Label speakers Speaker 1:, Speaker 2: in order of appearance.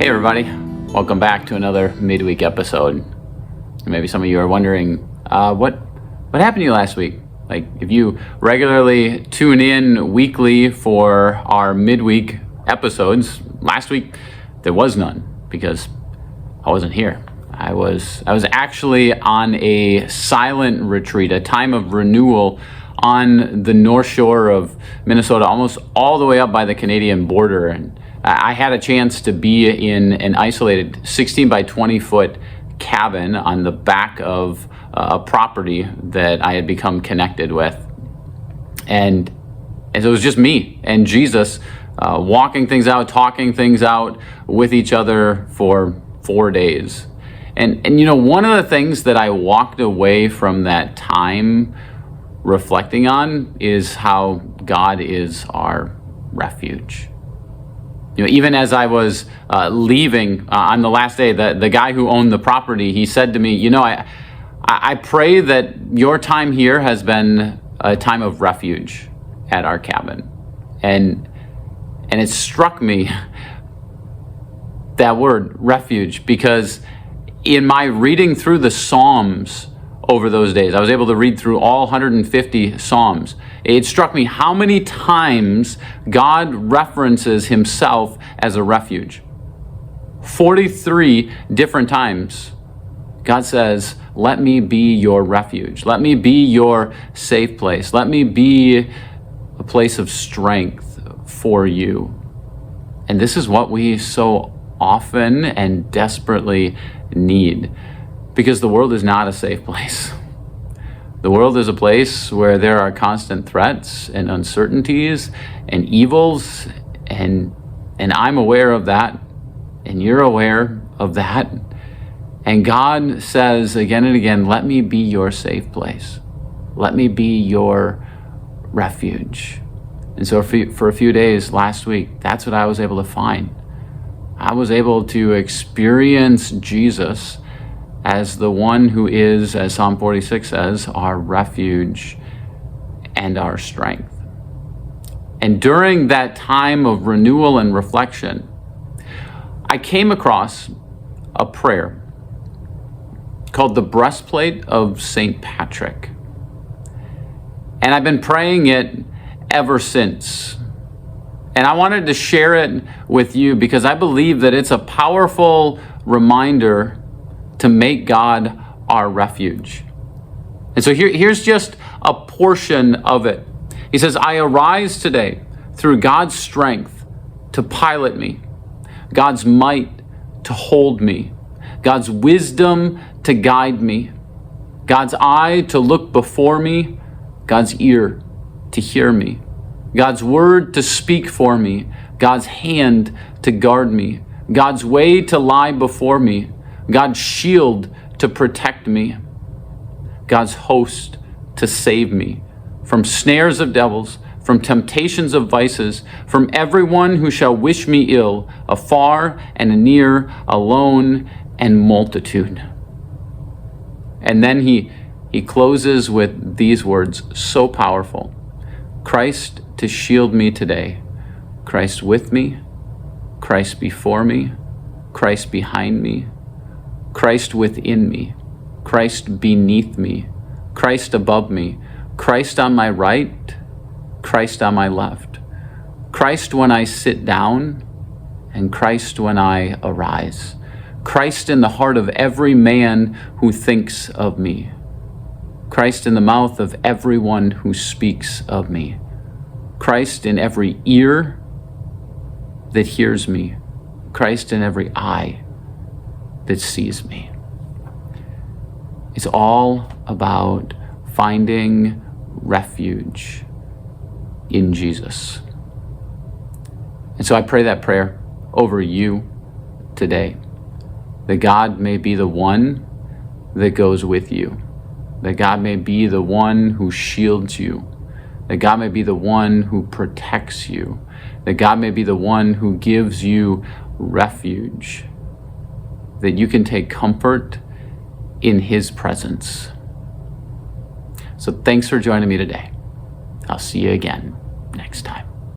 Speaker 1: Hey everybody, welcome back to another Midweek episode. Maybe some of you are wondering, what happened to you last week? Like, if you regularly tune in weekly for our Midweek episodes, last week there was none because I wasn't here. I was actually on a silent retreat, a time of renewal on the north shore of Minnesota, almost all the way up by the Canadian border. And I had a chance to be in an isolated 16 by 20 foot cabin on the back of a property that I had become connected with. And it was just me and Jesus walking things out, talking things out with each other for 4 days. And you know, one of the things that I walked away from that time reflecting on is how God is our refuge. You know, even as I was leaving on the last day, the guy who owned the property, he said to me, you know, I pray that your time here has been a time of refuge at our cabin. And it struck me, that word, refuge, because in my reading through the Psalms over those days, I was able to read through all 150 Psalms. It struck me how many times God references himself as a refuge. 43 different times God says, let me be your refuge. Let me be your safe place. Let me be a place of strength for you. And this is what we so often and desperately need, because the world is not a safe place. The world is a place where there are constant threats and uncertainties and evils, and I'm aware of that, and you're aware of that. And God says again and again, let me be your safe place. Let me be your refuge. And so for a few days last week, that's what I was able to find. I was able to experience Jesus as the one who is, as Psalm 46 says, our refuge and our strength. And during that time of renewal and reflection, I came across a prayer called the Breastplate of St. Patrick. And I've been praying it ever since. And I wanted to share it with you because I believe that it's a powerful reminder to make God our refuge. And so here's just a portion of it. He says, I arise today through God's strength to pilot me, God's might to hold me, God's wisdom to guide me, God's eye to look before me, God's ear to hear me, God's word to speak for me, God's hand to guard me, God's way to lie before me, God's shield to protect me, God's host to save me from snares of devils, from temptations of vices, from everyone who shall wish me ill, afar and near, alone and multitude. And then he closes with these words, so powerful. Christ to shield me today, Christ with me, Christ before me, Christ behind me, Christ within me, Christ beneath me, Christ above me, Christ on my right, Christ on my left, Christ when I sit down, and Christ when I arise, Christ in the heart of every man who thinks of me, Christ in the mouth of everyone who speaks of me, Christ in every ear that hears me, Christ in every eye that sees me. It's all about finding refuge in Jesus. And so I pray that prayer over you today, that God may be the one that goes with you, that God may be the one who shields you, that God may be the one who protects you, that God may be the one who gives you refuge, that you can take comfort in his presence. So thanks for joining me today. I'll see you again next time.